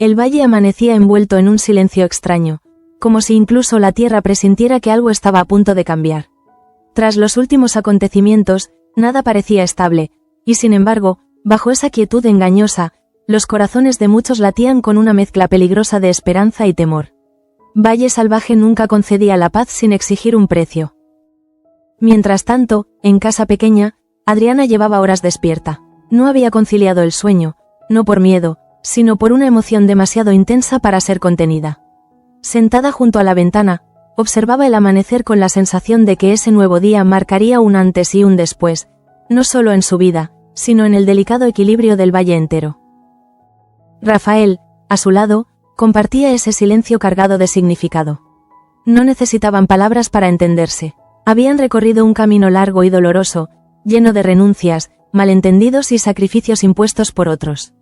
El valle amanecía envuelto en un silencio extraño, como si incluso la tierra presintiera que algo estaba a punto de cambiar. Tras los últimos acontecimientos, nada parecía estable, y sin embargo, bajo esa quietud engañosa, los corazones de muchos latían con una mezcla peligrosa de esperanza y temor. Valle Salvaje nunca concedía la paz sin exigir un precio. Mientras tanto, en casa pequeña, Adriana llevaba horas despierta. No había conciliado el sueño, no por miedo, sino por una emoción demasiado intensa para ser contenida. Sentada junto a la ventana, observaba el amanecer con la sensación de que ese nuevo día marcaría un antes y un después, no solo en su vida, sino en el delicado equilibrio del valle entero. Rafael, a su lado, compartía ese silencio cargado de significado. No necesitaban palabras para entenderse. Habían recorrido un camino largo y doloroso, lleno de renuncias, malentendidos y sacrificios impuestos por otros.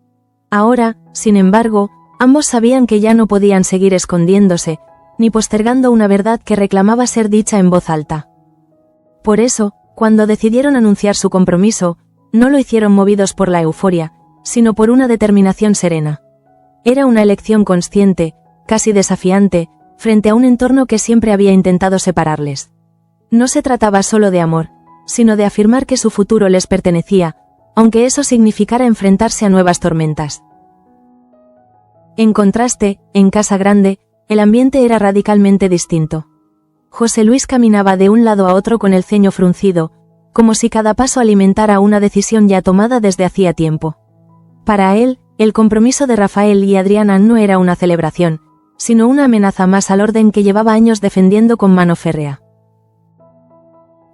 Ahora, sin embargo, ambos sabían que ya no podían seguir escondiéndose, ni postergando una verdad que reclamaba ser dicha en voz alta. Por eso, cuando decidieron anunciar su compromiso, no lo hicieron movidos por la euforia, sino por una determinación serena. Era una elección consciente, casi desafiante, frente a un entorno que siempre había intentado separarles. No se trataba solo de amor, sino de afirmar que su futuro les pertenecía, aunque eso significara enfrentarse a nuevas tormentas. En contraste, en Casa Grande, el ambiente era radicalmente distinto. José Luis caminaba de un lado a otro con el ceño fruncido, como si cada paso alimentara una decisión ya tomada desde hacía tiempo. Para él, el compromiso de Rafael y Adriana no era una celebración, sino una amenaza más al orden que llevaba años defendiendo con mano férrea.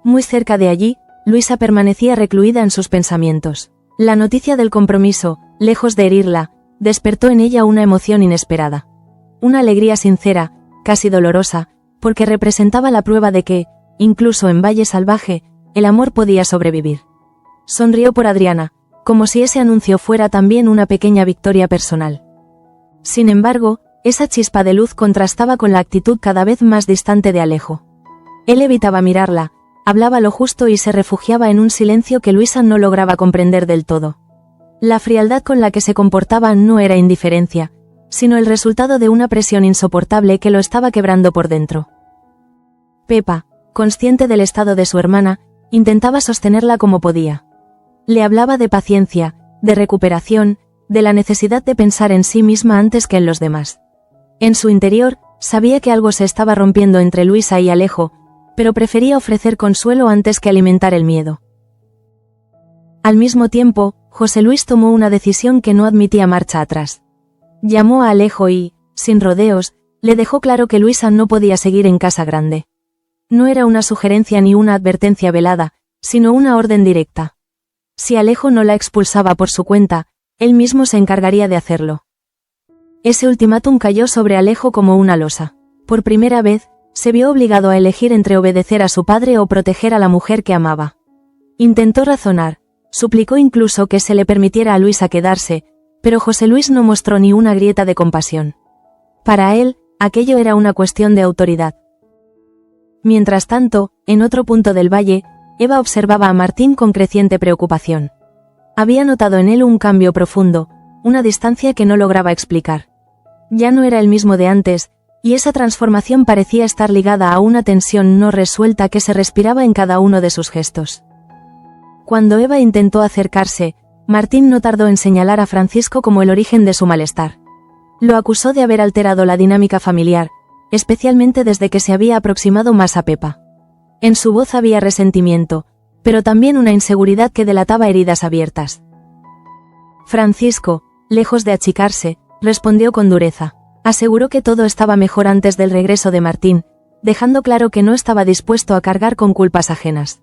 Muy cerca de allí, Luisa permanecía recluida en sus pensamientos. La noticia del compromiso, lejos de herirla, despertó en ella una emoción inesperada. Una alegría sincera, casi dolorosa, porque representaba la prueba de que, incluso en Valle Salvaje, el amor podía sobrevivir. Sonrió por Adriana, como si ese anuncio fuera también una pequeña victoria personal. Sin embargo, esa chispa de luz contrastaba con la actitud cada vez más distante de Alejo. Él evitaba mirarla, hablaba lo justo y se refugiaba en un silencio que Luisa no lograba comprender del todo. La frialdad con la que se comportaba no era indiferencia, sino el resultado de una presión insoportable que lo estaba quebrando por dentro. Pepa, consciente del estado de su hermana, intentaba sostenerla como podía. Le hablaba de paciencia, de recuperación, de la necesidad de pensar en sí misma antes que en los demás. En su interior, sabía que algo se estaba rompiendo entre Luisa y Alejo, pero prefería ofrecer consuelo antes que alimentar el miedo. Al mismo tiempo, José Luis tomó una decisión que no admitía marcha atrás. Llamó a Alejo y, sin rodeos, le dejó claro que Luisa no podía seguir en Casa Grande. No era una sugerencia ni una advertencia velada, sino una orden directa. Si Alejo no la expulsaba por su cuenta, él mismo se encargaría de hacerlo. Ese ultimátum cayó sobre Alejo como una losa. Por primera vez, se vio obligado a elegir entre obedecer a su padre o proteger a la mujer que amaba. Intentó razonar, suplicó incluso que se le permitiera a Luisa quedarse, pero José Luis no mostró ni una grieta de compasión. Para él, aquello era una cuestión de autoridad. Mientras tanto, en otro punto del valle, Eva observaba a Martín con creciente preocupación. Había notado en él un cambio profundo, una distancia que no lograba explicar. Ya no era el mismo de antes, y esa transformación parecía estar ligada a una tensión no resuelta que se respiraba en cada uno de sus gestos. Cuando Eva intentó acercarse, Martín no tardó en señalar a Francisco como el origen de su malestar. Lo acusó de haber alterado la dinámica familiar, especialmente desde que se había aproximado más a Pepa. En su voz había resentimiento, pero también una inseguridad que delataba heridas abiertas. Francisco, lejos de achicarse, respondió con dureza. Aseguró que todo estaba mejor antes del regreso de Martín, dejando claro que no estaba dispuesto a cargar con culpas ajenas.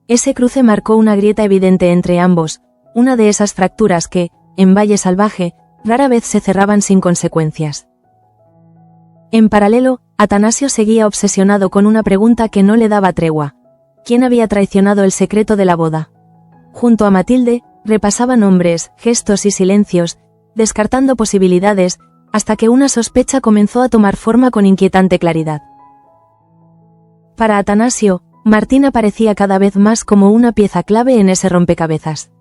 Ese cruce marcó una grieta evidente entre ambos, una de esas fracturas que, en Valle Salvaje, rara vez se cerraban sin consecuencias. En paralelo, Atanasio seguía obsesionado con una pregunta que no le daba tregua. ¿Quién había traicionado el secreto de la boda? Junto a Matilde, repasaba nombres, gestos y silencios, descartando posibilidades, hasta que una sospecha comenzó a tomar forma con inquietante claridad. Para Atanasio, Martín aparecía cada vez más como una pieza clave en ese rompecabezas.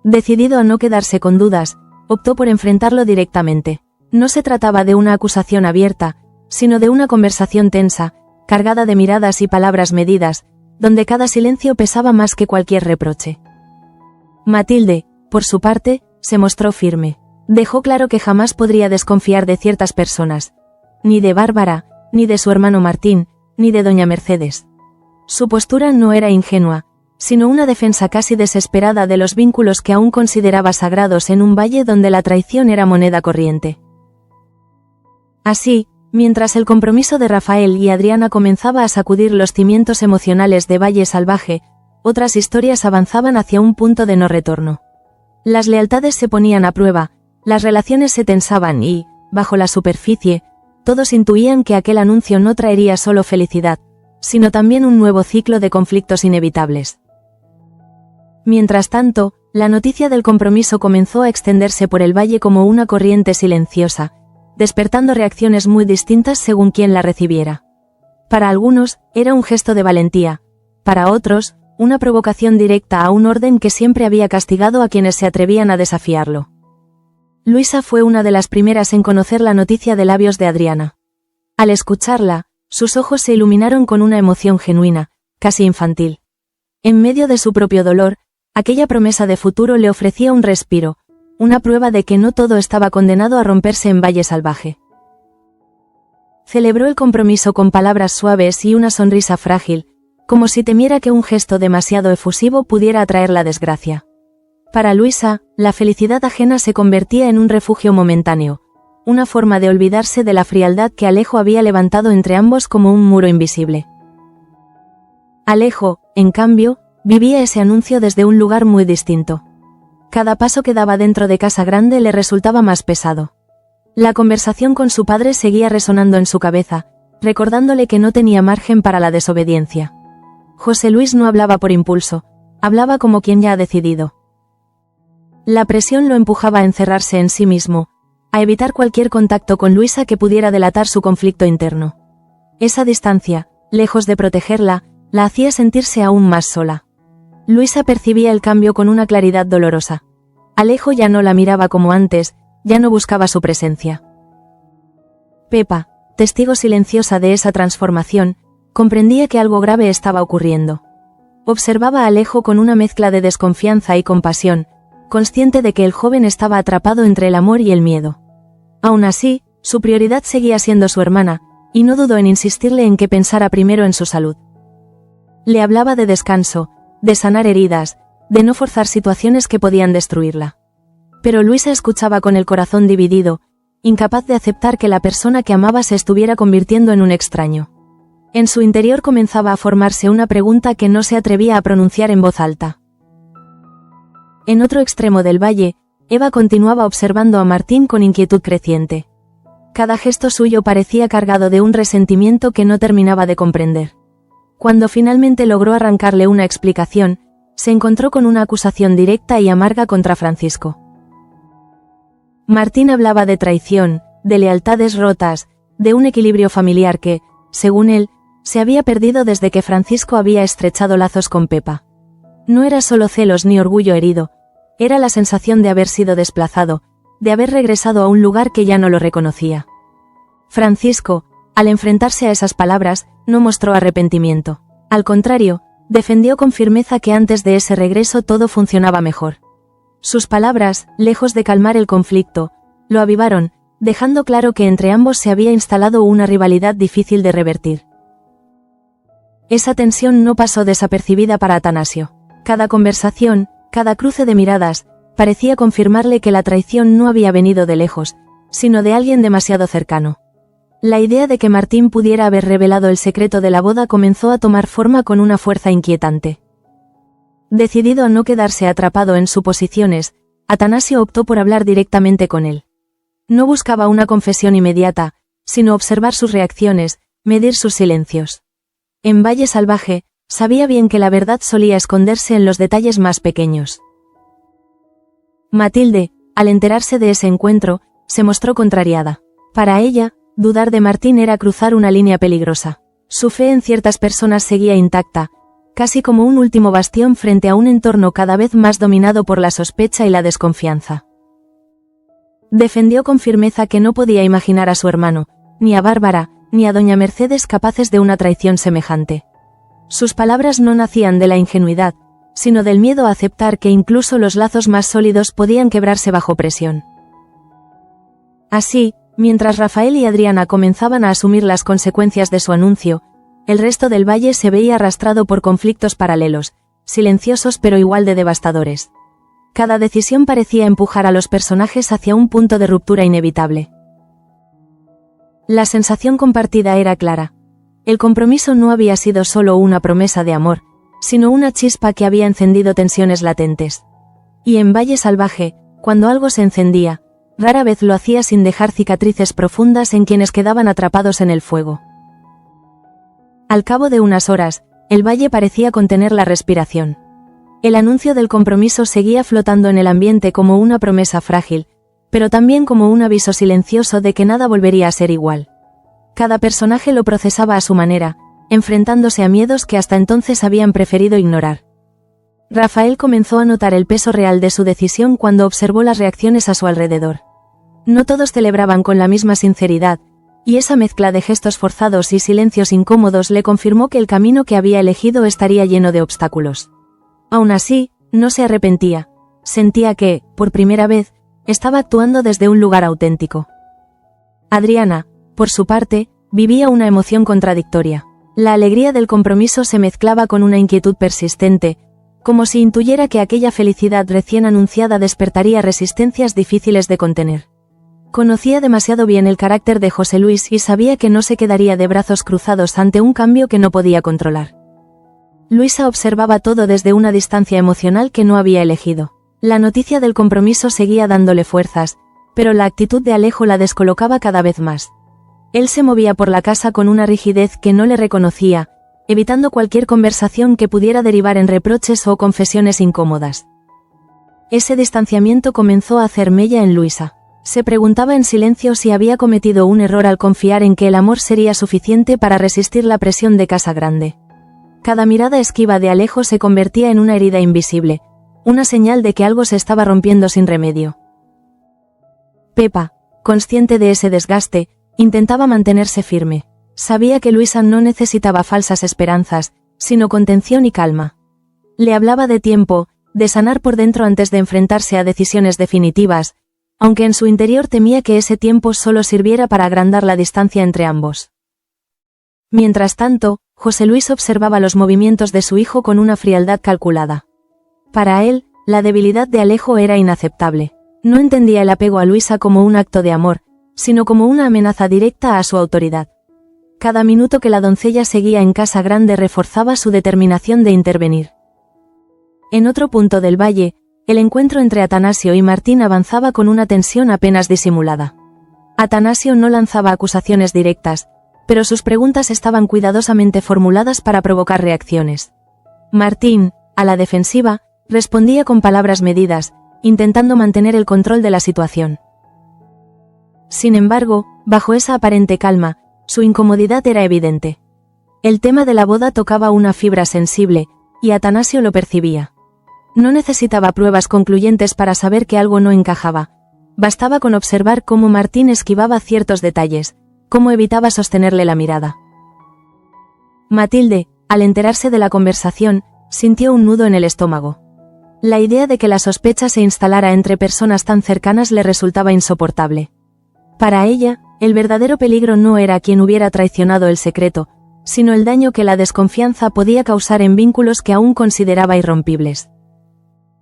Decidido a no quedarse con dudas, optó por enfrentarlo directamente. No se trataba de una acusación abierta, sino de una conversación tensa, cargada de miradas y palabras medidas, donde cada silencio pesaba más que cualquier reproche. Matilde, por su parte, se mostró firme. Dejó claro que jamás podría desconfiar de ciertas personas, ni de Bárbara, ni de su hermano Martín, ni de doña Mercedes. Su postura no era ingenua, sino una defensa casi desesperada de los vínculos que aún consideraba sagrados en un valle donde la traición era moneda corriente. Así, mientras el compromiso de Rafael y Adriana comenzaba a sacudir los cimientos emocionales de Valle Salvaje, otras historias avanzaban hacia un punto de no retorno. Las lealtades se ponían a prueba, las relaciones se tensaban y, bajo la superficie, todos intuían que aquel anuncio no traería solo felicidad, sino también un nuevo ciclo de conflictos inevitables. Mientras tanto, la noticia del compromiso comenzó a extenderse por el valle como una corriente silenciosa, despertando reacciones muy distintas según quien la recibiera. Para algunos, era un gesto de valentía, para otros, una provocación directa a un orden que siempre había castigado a quienes se atrevían a desafiarlo. Luisa fue una de las primeras en conocer la noticia de labios de Adriana. Al escucharla, sus ojos se iluminaron con una emoción genuina, casi infantil. En medio de su propio dolor, aquella promesa de futuro le ofrecía un respiro, una prueba de que no todo estaba condenado a romperse en Valle Salvaje. Celebró el compromiso con palabras suaves y una sonrisa frágil, como si temiera que un gesto demasiado efusivo pudiera atraer la desgracia. Para Luisa, la felicidad ajena se convertía en un refugio momentáneo, una forma de olvidarse de la frialdad que Alejo había levantado entre ambos como un muro invisible. Alejo, en cambio, vivía ese anuncio desde un lugar muy distinto. Cada paso que daba dentro de Casa Grande le resultaba más pesado. La conversación con su padre seguía resonando en su cabeza, recordándole que no tenía margen para la desobediencia. José Luis no hablaba por impulso, hablaba como quien ya ha decidido. La presión lo empujaba a encerrarse en sí mismo, a evitar cualquier contacto con Luisa que pudiera delatar su conflicto interno. Esa distancia, lejos de protegerla, la hacía sentirse aún más sola. Luisa percibía el cambio con una claridad dolorosa. Alejo ya no la miraba como antes, ya no buscaba su presencia. Pepa, testigo silenciosa de esa transformación, comprendía que algo grave estaba ocurriendo. Observaba a Alejo con una mezcla de desconfianza y compasión, consciente de que el joven estaba atrapado entre el amor y el miedo. Aún así, su prioridad seguía siendo su hermana, y no dudó en insistirle en que pensara primero en su salud. Le hablaba de descanso, de sanar heridas, de no forzar situaciones que podían destruirla. Pero Luisa escuchaba con el corazón dividido, incapaz de aceptar que la persona que amaba se estuviera convirtiendo en un extraño. En su interior comenzaba a formarse una pregunta que no se atrevía a pronunciar en voz alta. En otro extremo del valle, Eva continuaba observando a Martín con inquietud creciente. Cada gesto suyo parecía cargado de un resentimiento que no terminaba de comprender. Cuando finalmente logró arrancarle una explicación, se encontró con una acusación directa y amarga contra Francisco. Martín hablaba de traición, de lealtades rotas, de un equilibrio familiar que, según él, se había perdido desde que Francisco había estrechado lazos con Pepa. No era solo celos ni orgullo herido, era la sensación de haber sido desplazado, de haber regresado a un lugar que ya no lo reconocía. Francisco, al enfrentarse a esas palabras, no mostró arrepentimiento. Al contrario, defendió con firmeza que antes de ese regreso todo funcionaba mejor. Sus palabras, lejos de calmar el conflicto, lo avivaron, dejando claro que entre ambos se había instalado una rivalidad difícil de revertir. Esa tensión no pasó desapercibida para Atanasio. Cada conversación, cada cruce de miradas, parecía confirmarle que la traición no había venido de lejos, sino de alguien demasiado cercano. La idea de que Martín pudiera haber revelado el secreto de la boda comenzó a tomar forma con una fuerza inquietante. Decidido a no quedarse atrapado en suposiciones, Atanasio optó por hablar directamente con él. No buscaba una confesión inmediata, sino observar sus reacciones, medir sus silencios. En Valle Salvaje, sabía bien que la verdad solía esconderse en los detalles más pequeños. Matilde, al enterarse de ese encuentro, se mostró contrariada. Para ella, dudar de Martín era cruzar una línea peligrosa. Su fe en ciertas personas seguía intacta, casi como un último bastión frente a un entorno cada vez más dominado por la sospecha y la desconfianza. Defendió con firmeza que no podía imaginar a su hermano, ni a Bárbara, ni a doña Mercedes capaces de una traición semejante. Sus palabras no nacían de la ingenuidad, sino del miedo a aceptar que incluso los lazos más sólidos podían quebrarse bajo presión. Así, mientras Rafael y Adriana comenzaban a asumir las consecuencias de su anuncio, el resto del valle se veía arrastrado por conflictos paralelos, silenciosos pero igual de devastadores. Cada decisión parecía empujar a los personajes hacia un punto de ruptura inevitable. La sensación compartida era clara. El compromiso no había sido solo una promesa de amor, sino una chispa que había encendido tensiones latentes. Y en Valle Salvaje, cuando algo se encendía, rara vez lo hacía sin dejar cicatrices profundas en quienes quedaban atrapados en el fuego. Al cabo de unas horas, el valle parecía contener la respiración. El anuncio del compromiso seguía flotando en el ambiente como una promesa frágil, pero también como un aviso silencioso de que nada volvería a ser igual. Cada personaje lo procesaba a su manera, enfrentándose a miedos que hasta entonces habían preferido ignorar. Rafael comenzó a notar el peso real de su decisión cuando observó las reacciones a su alrededor. No todos celebraban con la misma sinceridad, y esa mezcla de gestos forzados y silencios incómodos le confirmó que el camino que había elegido estaría lleno de obstáculos. Aún así, no se arrepentía. Sentía que, por primera vez, estaba actuando desde un lugar auténtico. Adriana, por su parte, vivía una emoción contradictoria. La alegría del compromiso se mezclaba con una inquietud persistente, como si intuyera que aquella felicidad recién anunciada despertaría resistencias difíciles de contener. Conocía demasiado bien el carácter de José Luis y sabía que no se quedaría de brazos cruzados ante un cambio que no podía controlar. Luisa observaba todo desde una distancia emocional que no había elegido. La noticia del compromiso seguía dándole fuerzas, pero la actitud de Alejo la descolocaba cada vez más. Él se movía por la casa con una rigidez que no le reconocía, evitando cualquier conversación que pudiera derivar en reproches o confesiones incómodas. Ese distanciamiento comenzó a hacer mella en Luisa. Se preguntaba en silencio si había cometido un error al confiar en que el amor sería suficiente para resistir la presión de casa grande. Cada mirada esquiva de Alejo se convertía en una herida invisible, una señal de que algo se estaba rompiendo sin remedio. Pepa, consciente de ese desgaste, intentaba mantenerse firme. Sabía que Luisa no necesitaba falsas esperanzas, sino contención y calma. Le hablaba de tiempo, de sanar por dentro antes de enfrentarse a decisiones definitivas, aunque en su interior temía que ese tiempo solo sirviera para agrandar la distancia entre ambos. Mientras tanto, José Luis observaba los movimientos de su hijo con una frialdad calculada. Para él, la debilidad de Alejo era inaceptable. No entendía el apego a Luisa como un acto de amor, sino como una amenaza directa a su autoridad. Cada minuto que la doncella seguía en Casa Grande reforzaba su determinación de intervenir. En otro punto del valle, el encuentro entre Atanasio y Martín avanzaba con una tensión apenas disimulada. Atanasio no lanzaba acusaciones directas, pero sus preguntas estaban cuidadosamente formuladas para provocar reacciones. Martín, a la defensiva, respondía con palabras medidas, intentando mantener el control de la situación. Sin embargo, bajo esa aparente calma, su incomodidad era evidente. El tema de la boda tocaba una fibra sensible, y Atanasio lo percibía. No necesitaba pruebas concluyentes para saber que algo no encajaba. Bastaba con observar cómo Martín esquivaba ciertos detalles, cómo evitaba sostenerle la mirada. Matilde, al enterarse de la conversación, sintió un nudo en el estómago. La idea de que la sospecha se instalara entre personas tan cercanas le resultaba insoportable. Para ella, el verdadero peligro no era quien hubiera traicionado el secreto, sino el daño que la desconfianza podía causar en vínculos que aún consideraba irrompibles.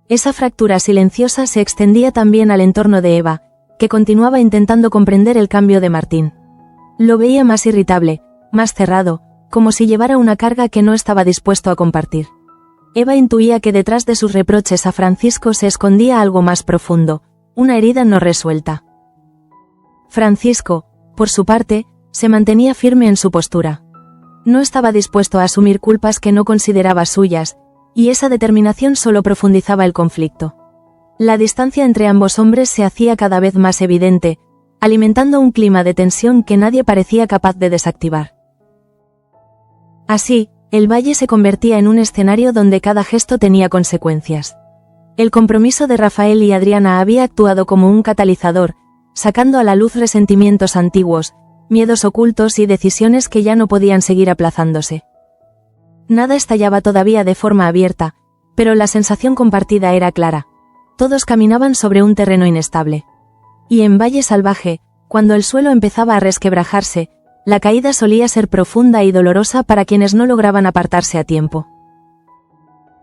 Esa fractura silenciosa se extendía también al entorno de Eva, que continuaba intentando comprender el cambio de Martín. Lo veía más irritable, más cerrado, como si llevara una carga que no estaba dispuesto a compartir. Eva intuía que detrás de sus reproches a Francisco se escondía algo más profundo, una herida no resuelta. Francisco, por su parte, se mantenía firme en su postura. No estaba dispuesto a asumir culpas que no consideraba suyas, y esa determinación solo profundizaba el conflicto. La distancia entre ambos hombres se hacía cada vez más evidente, alimentando un clima de tensión que nadie parecía capaz de desactivar. Así, el valle se convertía en un escenario donde cada gesto tenía consecuencias. El compromiso de Rafael y Adriana había actuado como un catalizador, sacando a la luz resentimientos antiguos, miedos ocultos y decisiones que ya no podían seguir aplazándose. Nada estallaba todavía de forma abierta, pero la sensación compartida era clara. Todos caminaban sobre un terreno inestable. Y en Valle Salvaje, cuando el suelo empezaba a resquebrajarse, la caída solía ser profunda y dolorosa para quienes no lograban apartarse a tiempo.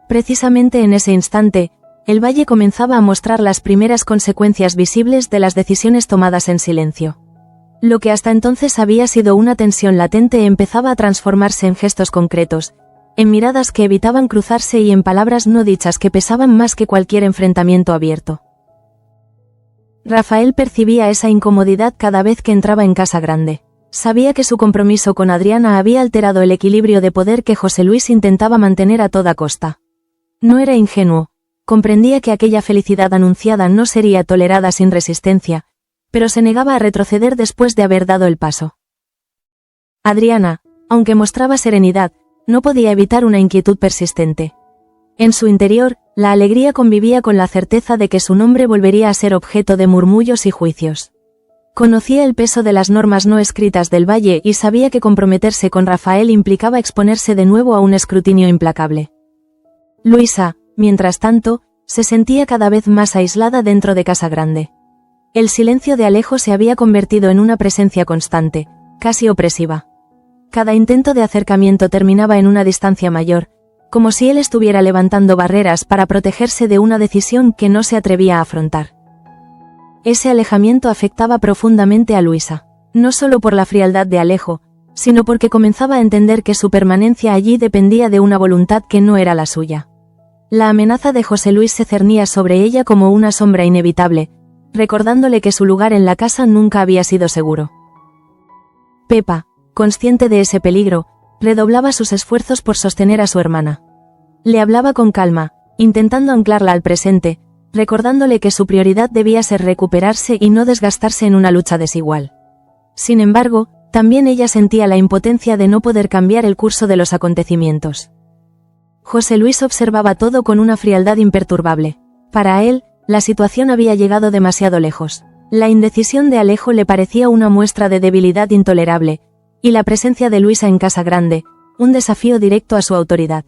Precisamente en ese instante, el valle comenzaba a mostrar las primeras consecuencias visibles de las decisiones tomadas en silencio. Lo que hasta entonces había sido una tensión latente empezaba a transformarse en gestos concretos, en miradas que evitaban cruzarse y en palabras no dichas que pesaban más que cualquier enfrentamiento abierto. Rafael percibía esa incomodidad cada vez que entraba en Casa Grande. Sabía que su compromiso con Adriana había alterado el equilibrio de poder que José Luis intentaba mantener a toda costa. No era ingenuo, comprendía que aquella felicidad anunciada no sería tolerada sin resistencia, pero se negaba a retroceder después de haber dado el paso. Adriana, aunque mostraba serenidad, no podía evitar una inquietud persistente. En su interior, la alegría convivía con la certeza de que su nombre volvería a ser objeto de murmullos y juicios. Conocía el peso de las normas no escritas del Valle y sabía que comprometerse con Rafael implicaba exponerse de nuevo a un escrutinio implacable. Luisa, mientras tanto, se sentía cada vez más aislada dentro de Casa Grande. El silencio de Alejo se había convertido en una presencia constante, casi opresiva. Cada intento de acercamiento terminaba en una distancia mayor, como si él estuviera levantando barreras para protegerse de una decisión que no se atrevía a afrontar. Ese alejamiento afectaba profundamente a Luisa, no solo por la frialdad de Alejo, sino porque comenzaba a entender que su permanencia allí dependía de una voluntad que no era la suya. La amenaza de José Luis se cernía sobre ella como una sombra inevitable, recordándole que su lugar en la casa nunca había sido seguro. Pepa, consciente de ese peligro, redoblaba sus esfuerzos por sostener a su hermana. Le hablaba con calma, intentando anclarla al presente, recordándole que su prioridad debía ser recuperarse y no desgastarse en una lucha desigual. Sin embargo, también ella sentía la impotencia de no poder cambiar el curso de los acontecimientos. José Luis observaba todo con una frialdad imperturbable. Para él, la situación había llegado demasiado lejos. La indecisión de Alejo le parecía una muestra de debilidad intolerable, y la presencia de Luisa en Casa Grande, un desafío directo a su autoridad.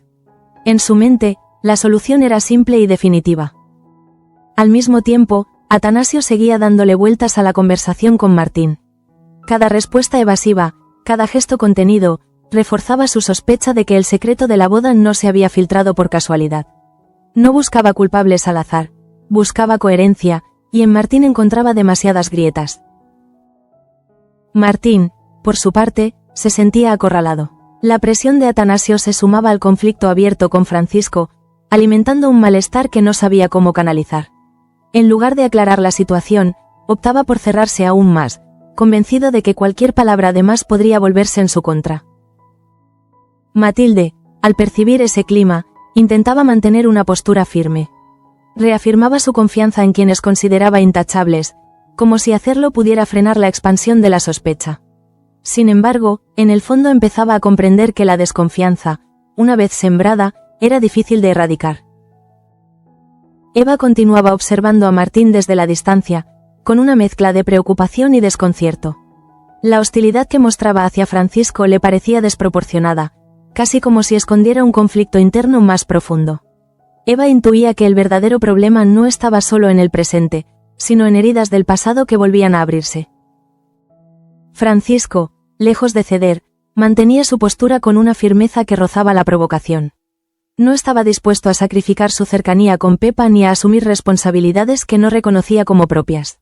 En su mente, la solución era simple y definitiva. Al mismo tiempo, Atanasio seguía dándole vueltas a la conversación con Martín. Cada respuesta evasiva, cada gesto contenido, reforzaba su sospecha de que el secreto de la boda no se había filtrado por casualidad. No buscaba culpables al azar, buscaba coherencia, y en Martín encontraba demasiadas grietas. Martín, por su parte, se sentía acorralado. La presión de Atanasio se sumaba al conflicto abierto con Francisco, alimentando un malestar que no sabía cómo canalizar. En lugar de aclarar la situación, optaba por cerrarse aún más, convencido de que cualquier palabra de más podría volverse en su contra. Matilde, al percibir ese clima, intentaba mantener una postura firme. Reafirmaba su confianza en quienes consideraba intachables, como si hacerlo pudiera frenar la expansión de la sospecha. Sin embargo, en el fondo empezaba a comprender que la desconfianza, una vez sembrada, era difícil de erradicar. Eva continuaba observando a Martín desde la distancia, con una mezcla de preocupación y desconcierto. La hostilidad que mostraba hacia Francisco le parecía desproporcionada, casi como si escondiera un conflicto interno más profundo. Eva intuía que el verdadero problema no estaba solo en el presente, sino en heridas del pasado que volvían a abrirse. Francisco, lejos de ceder, mantenía su postura con una firmeza que rozaba la provocación. No estaba dispuesto a sacrificar su cercanía con Pepa ni a asumir responsabilidades que no reconocía como propias.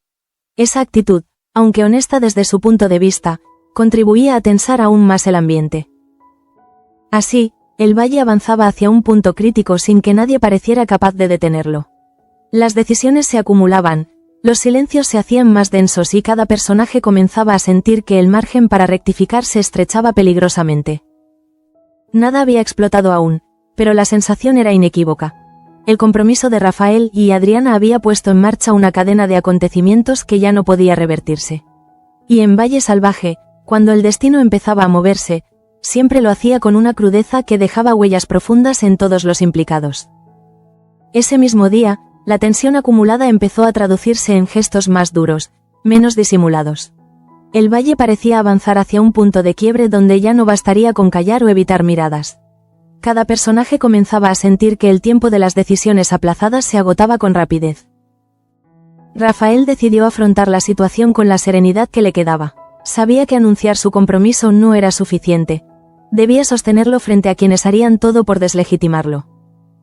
Esa actitud, aunque honesta desde su punto de vista, contribuía a tensar aún más el ambiente. Así, el valle avanzaba hacia un punto crítico sin que nadie pareciera capaz de detenerlo. Las decisiones se acumulaban, los silencios se hacían más densos y cada personaje comenzaba a sentir que el margen para rectificar se estrechaba peligrosamente. Nada había explotado aún, pero la sensación era inequívoca. El compromiso de Rafael y Adriana había puesto en marcha una cadena de acontecimientos que ya no podía revertirse. Y en Valle Salvaje, cuando el destino empezaba a moverse, siempre lo hacía con una crudeza que dejaba huellas profundas en todos los implicados. Ese mismo día, la tensión acumulada empezó a traducirse en gestos más duros, menos disimulados. El valle parecía avanzar hacia un punto de quiebre donde ya no bastaría con callar o evitar miradas. Cada personaje comenzaba a sentir que el tiempo de las decisiones aplazadas se agotaba con rapidez. Rafael decidió afrontar la situación con la serenidad que le quedaba. Sabía que anunciar su compromiso no era suficiente. Debía sostenerlo frente a quienes harían todo por deslegitimarlo.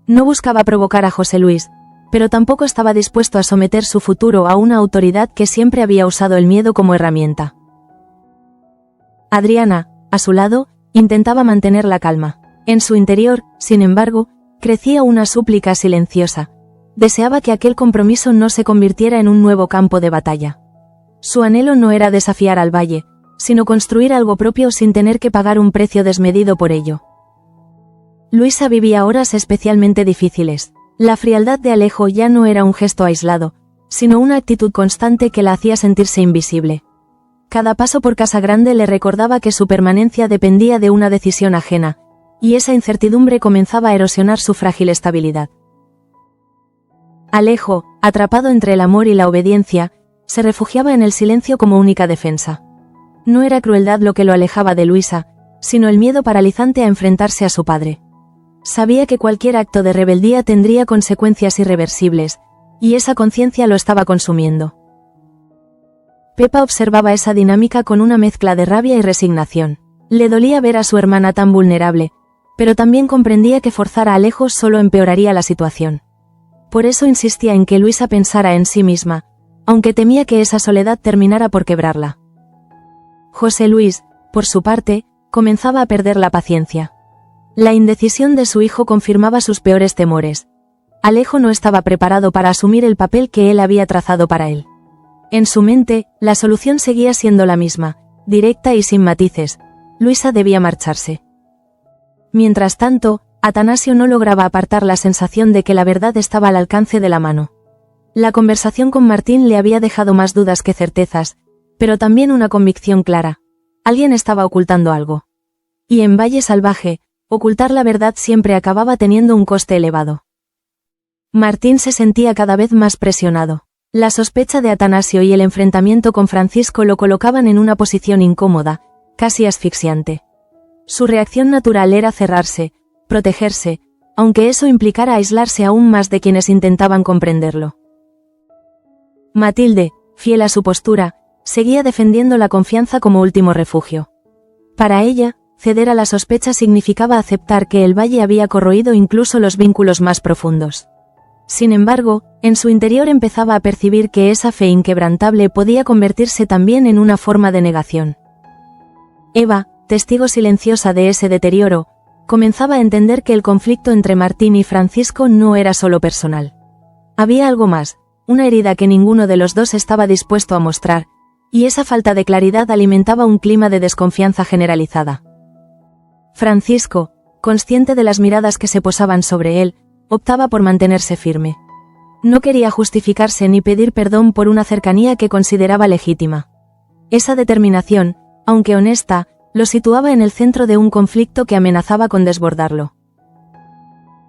No buscaba provocar a José Luis, pero tampoco estaba dispuesto a someter su futuro a una autoridad que siempre había usado el miedo como herramienta. Adriana, a su lado, intentaba mantener la calma. En su interior, sin embargo, crecía una súplica silenciosa. Deseaba que aquel compromiso no se convirtiera en un nuevo campo de batalla. Su anhelo no era desafiar al valle, sino construir algo propio sin tener que pagar un precio desmedido por ello. Luisa vivía horas especialmente difíciles. La frialdad de Alejo ya no era un gesto aislado, sino una actitud constante que la hacía sentirse invisible. Cada paso por Casa Grande le recordaba que su permanencia dependía de una decisión ajena, y esa incertidumbre comenzaba a erosionar su frágil estabilidad. Alejo, atrapado entre el amor y la obediencia, se refugiaba en el silencio como única defensa. No era crueldad lo que lo alejaba de Luisa, sino el miedo paralizante a enfrentarse a su padre. Sabía que cualquier acto de rebeldía tendría consecuencias irreversibles, y esa conciencia lo estaba consumiendo. Pepa observaba esa dinámica con una mezcla de rabia y resignación. Le dolía ver a su hermana tan vulnerable, pero también comprendía que forzar a Alejo solo empeoraría la situación. Por eso insistía en que Luisa pensara en sí misma, aunque temía que esa soledad terminara por quebrarla. José Luis, por su parte, comenzaba a perder la paciencia. La indecisión de su hijo confirmaba sus peores temores. Alejo no estaba preparado para asumir el papel que él había trazado para él. En su mente, la solución seguía siendo la misma, directa y sin matices: Luisa debía marcharse. Mientras tanto, Atanasio no lograba apartar la sensación de que la verdad estaba al alcance de la mano. La conversación con Martín le había dejado más dudas que certezas, pero también una convicción clara: alguien estaba ocultando algo. Y en Valle Salvaje, ocultar la verdad siempre acababa teniendo un coste elevado. Martín se sentía cada vez más presionado. La sospecha de Atanasio y el enfrentamiento con Francisco lo colocaban en una posición incómoda, casi asfixiante. Su reacción natural era cerrarse, protegerse, aunque eso implicara aislarse aún más de quienes intentaban comprenderlo. Matilde, fiel a su postura, seguía defendiendo la confianza como último refugio. Para ella, ceder a la sospecha significaba aceptar que el valle había corroído incluso los vínculos más profundos. Sin embargo, en su interior empezaba a percibir que esa fe inquebrantable podía convertirse también en una forma de negación. Eva, testigo silenciosa de ese deterioro, comenzaba a entender que el conflicto entre Martín y Francisco no era solo personal. Había algo más, una herida que ninguno de los dos estaba dispuesto a mostrar, y esa falta de claridad alimentaba un clima de desconfianza generalizada. Francisco, consciente de las miradas que se posaban sobre él, optaba por mantenerse firme. No quería justificarse ni pedir perdón por una cercanía que consideraba legítima. Esa determinación, aunque honesta, lo situaba en el centro de un conflicto que amenazaba con desbordarlo.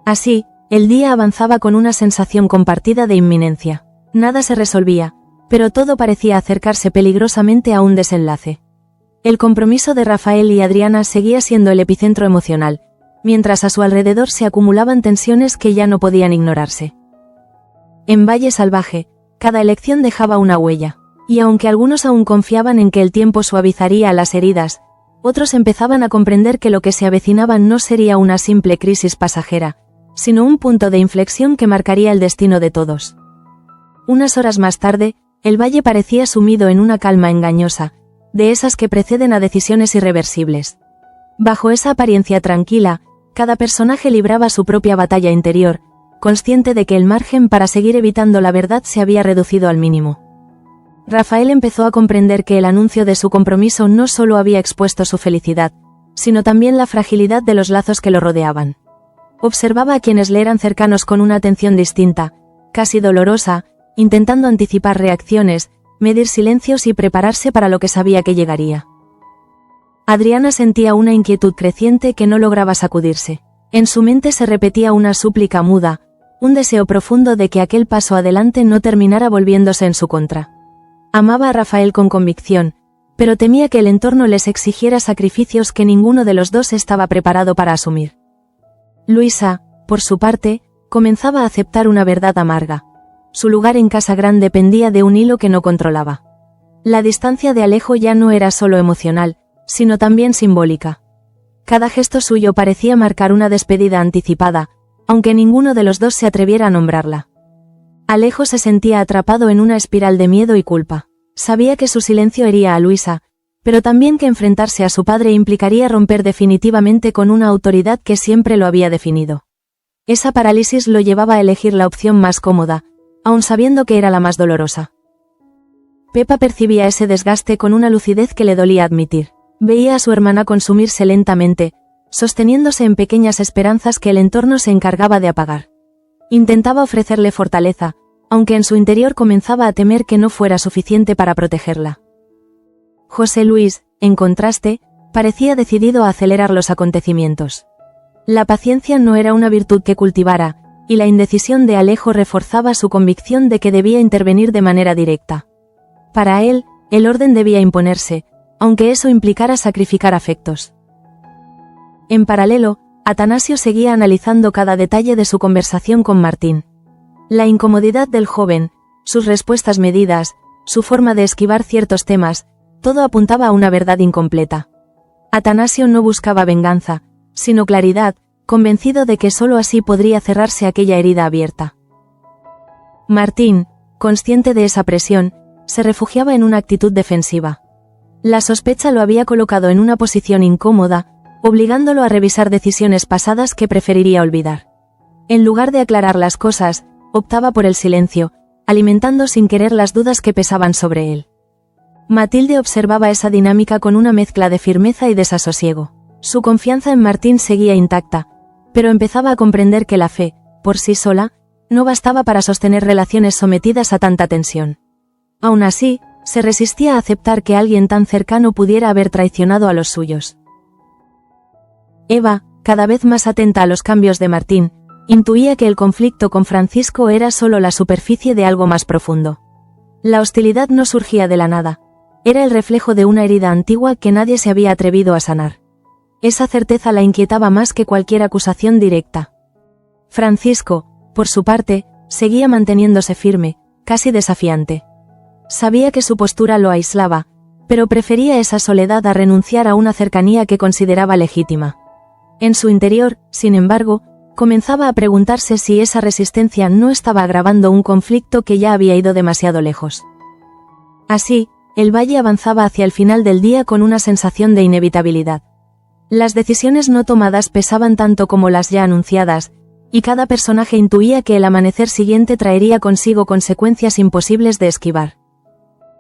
Así, el día avanzaba con una sensación compartida de inminencia. Nada se resolvía, pero todo parecía acercarse peligrosamente a un desenlace. El compromiso de Rafael y Adriana seguía siendo el epicentro emocional, mientras a su alrededor se acumulaban tensiones que ya no podían ignorarse. En Valle Salvaje, cada elección dejaba una huella, y aunque algunos aún confiaban en que el tiempo suavizaría las heridas, otros empezaban a comprender que lo que se avecinaba no sería una simple crisis pasajera, sino un punto de inflexión que marcaría el destino de todos. Unas horas más tarde, el valle parecía sumido en una calma engañosa, de esas que preceden a decisiones irreversibles. Bajo esa apariencia tranquila, cada personaje libraba su propia batalla interior, consciente de que el margen para seguir evitando la verdad se había reducido al mínimo. Rafael empezó a comprender que el anuncio de su compromiso no solo había expuesto su felicidad, sino también la fragilidad de los lazos que lo rodeaban. Observaba a quienes le eran cercanos con una atención distinta, casi dolorosa, intentando anticipar reacciones, medir silencios y prepararse para lo que sabía que llegaría. Adriana sentía una inquietud creciente que no lograba sacudirse. En su mente se repetía una súplica muda, un deseo profundo de que aquel paso adelante no terminara volviéndose en su contra. Amaba a Rafael con convicción, pero temía que el entorno les exigiera sacrificios que ninguno de los dos estaba preparado para asumir. Luisa, por su parte, comenzaba a aceptar una verdad amarga. Su lugar en Casa Grande pendía de un hilo que no controlaba. La distancia de Alejo ya no era solo emocional, sino también simbólica. Cada gesto suyo parecía marcar una despedida anticipada, aunque ninguno de los dos se atreviera a nombrarla. Alejo se sentía atrapado en una espiral de miedo y culpa. Sabía que su silencio hería a Luisa, pero también que enfrentarse a su padre implicaría romper definitivamente con una autoridad que siempre lo había definido. Esa parálisis lo llevaba a elegir la opción más cómoda, aun sabiendo que era la más dolorosa. Pepa percibía ese desgaste con una lucidez que le dolía admitir. Veía a su hermana consumirse lentamente, sosteniéndose en pequeñas esperanzas que el entorno se encargaba de apagar. Intentaba ofrecerle fortaleza, aunque en su interior comenzaba a temer que no fuera suficiente para protegerla. José Luis, en contraste, parecía decidido a acelerar los acontecimientos. La paciencia no era una virtud que cultivara, y la indecisión de Alejo reforzaba su convicción de que debía intervenir de manera directa. Para él, el orden debía imponerse, aunque eso implicara sacrificar afectos. En paralelo, Atanasio seguía analizando cada detalle de su conversación con Martín. La incomodidad del joven, sus respuestas medidas, su forma de esquivar ciertos temas, todo apuntaba a una verdad incompleta. Atanasio no buscaba venganza, sino claridad, convencido de que sólo así podría cerrarse aquella herida abierta. Martín, consciente de esa presión, se refugiaba en una actitud defensiva. La sospecha lo había colocado en una posición incómoda, obligándolo a revisar decisiones pasadas que preferiría olvidar. En lugar de aclarar las cosas, optaba por el silencio, alimentando sin querer las dudas que pesaban sobre él. Matilde observaba esa dinámica con una mezcla de firmeza y desasosiego. Su confianza en Martín seguía intacta, pero empezaba a comprender que la fe, por sí sola, no bastaba para sostener relaciones sometidas a tanta tensión. Aún así, se resistía a aceptar que alguien tan cercano pudiera haber traicionado a los suyos. Eva, cada vez más atenta a los cambios de Martín, intuía que el conflicto con Francisco era solo la superficie de algo más profundo. La hostilidad no surgía de la nada, era el reflejo de una herida antigua que nadie se había atrevido a sanar. Esa certeza la inquietaba más que cualquier acusación directa. Francisco, por su parte, seguía manteniéndose firme, casi desafiante. Sabía que su postura lo aislaba, pero prefería esa soledad a renunciar a una cercanía que consideraba legítima. En su interior, sin embargo, comenzaba a preguntarse si esa resistencia no estaba agravando un conflicto que ya había ido demasiado lejos. Así, el valle avanzaba hacia el final del día con una sensación de inevitabilidad. Las decisiones no tomadas pesaban tanto como las ya anunciadas, y cada personaje intuía que el amanecer siguiente traería consigo consecuencias imposibles de esquivar.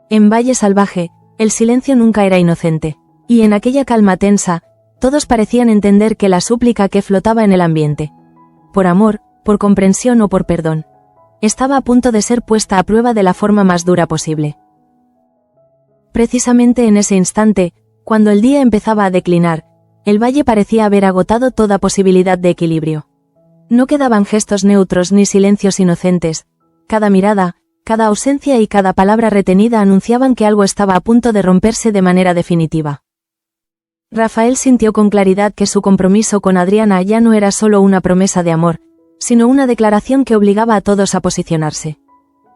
En Valle Salvaje, el silencio nunca era inocente, y en aquella calma tensa, todos parecían entender que la súplica que flotaba en el ambiente, por amor, por comprensión o por perdón, estaba a punto de ser puesta a prueba de la forma más dura posible. Precisamente en ese instante, cuando el día empezaba a declinar, el valle parecía haber agotado toda posibilidad de equilibrio. No quedaban gestos neutros ni silencios inocentes, cada mirada, cada ausencia y cada palabra retenida anunciaban que algo estaba a punto de romperse de manera definitiva. Rafael sintió con claridad que su compromiso con Adriana ya no era solo una promesa de amor, sino una declaración que obligaba a todos a posicionarse.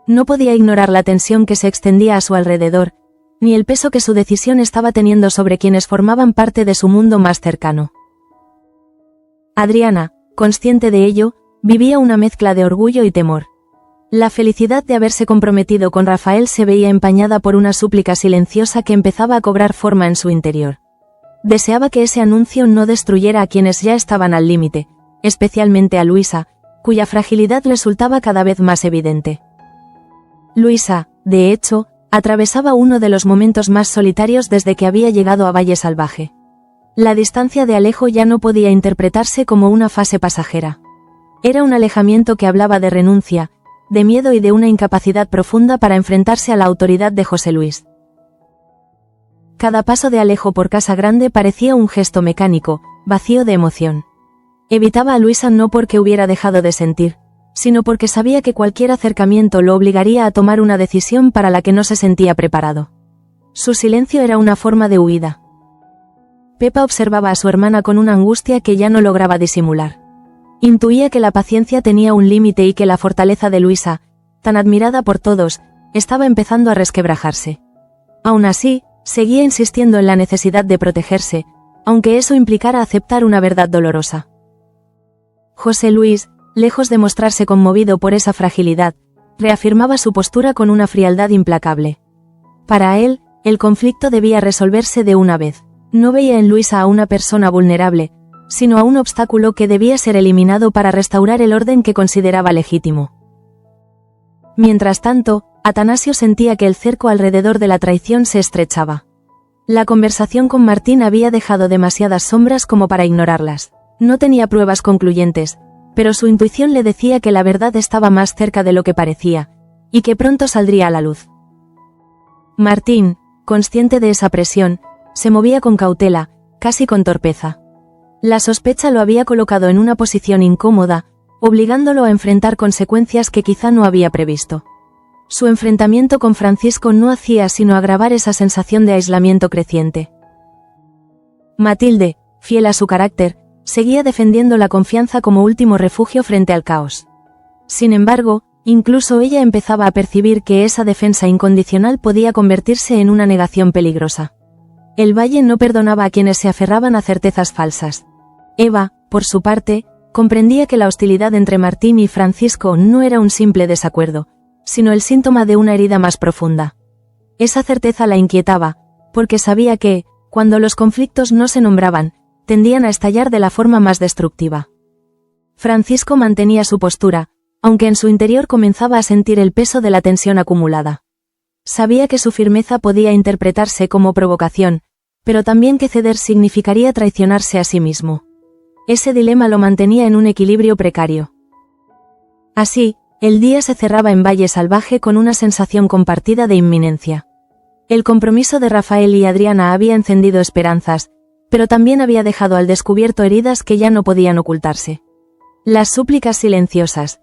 No podía ignorar la tensión que se extendía a su alrededor, ni el peso que su decisión estaba teniendo sobre quienes formaban parte de su mundo más cercano. Adriana, consciente de ello, vivía una mezcla de orgullo y temor. La felicidad de haberse comprometido con Rafael se veía empañada por una súplica silenciosa que empezaba a cobrar forma en su interior. Deseaba que ese anuncio no destruyera a quienes ya estaban al límite, especialmente a Luisa, cuya fragilidad resultaba cada vez más evidente. Luisa, de hecho, atravesaba uno de los momentos más solitarios desde que había llegado a Valle Salvaje. La distancia de Alejo ya no podía interpretarse como una fase pasajera. Era un alejamiento que hablaba de renuncia, de miedo y de una incapacidad profunda para enfrentarse a la autoridad de José Luis. Cada paso de Alejo por Casa Grande parecía un gesto mecánico, vacío de emoción. Evitaba a Luisa no porque hubiera dejado de sentir, sino porque sabía que cualquier acercamiento lo obligaría a tomar una decisión para la que no se sentía preparado. Su silencio era una forma de huida. Pepa observaba a su hermana con una angustia que ya no lograba disimular. Intuía que la paciencia tenía un límite y que la fortaleza de Luisa, tan admirada por todos, estaba empezando a resquebrajarse. Aún así, seguía insistiendo en la necesidad de protegerse, aunque eso implicara aceptar una verdad dolorosa. José Luis, lejos de mostrarse conmovido por esa fragilidad, reafirmaba su postura con una frialdad implacable. Para él, el conflicto debía resolverse de una vez. No veía en Luisa a una persona vulnerable, sino a un obstáculo que debía ser eliminado para restaurar el orden que consideraba legítimo. Mientras tanto, Atanasio sentía que el cerco alrededor de la traición se estrechaba. La conversación con Martín había dejado demasiadas sombras como para ignorarlas. No tenía pruebas concluyentes, pero su intuición le decía que la verdad estaba más cerca de lo que parecía, y que pronto saldría a la luz. Martín, consciente de esa presión, se movía con cautela, casi con torpeza. La sospecha lo había colocado en una posición incómoda, obligándolo a enfrentar consecuencias que quizá no había previsto. Su enfrentamiento con Francisco no hacía sino agravar esa sensación de aislamiento creciente. Matilde, fiel a su carácter, seguía defendiendo la confianza como último refugio frente al caos. Sin embargo, incluso ella empezaba a percibir que esa defensa incondicional podía convertirse en una negación peligrosa. El Valle no perdonaba a quienes se aferraban a certezas falsas. Eva, por su parte, comprendía que la hostilidad entre Martín y Francisco no era un simple desacuerdo, sino el síntoma de una herida más profunda. Esa certeza la inquietaba, porque sabía que, cuando los conflictos no se nombraban, tendían a estallar de la forma más destructiva. Francisco mantenía su postura, aunque en su interior comenzaba a sentir el peso de la tensión acumulada. Sabía que su firmeza podía interpretarse como provocación, pero también que ceder significaría traicionarse a sí mismo. Ese dilema lo mantenía en un equilibrio precario. Así, el día se cerraba en Valle Salvaje con una sensación compartida de inminencia. El compromiso de Rafael y Adriana había encendido esperanzas, pero también había dejado al descubierto heridas que ya no podían ocultarse. Las súplicas silenciosas,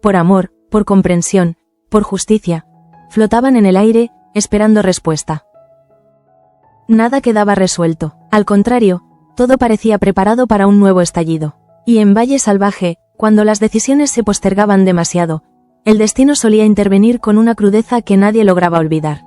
por amor, por comprensión, por justicia, flotaban en el aire, esperando respuesta. Nada quedaba resuelto, al contrario, todo parecía preparado para un nuevo estallido. Y en Valle Salvaje, cuando las decisiones se postergaban demasiado, el destino solía intervenir con una crudeza que nadie lograba olvidar.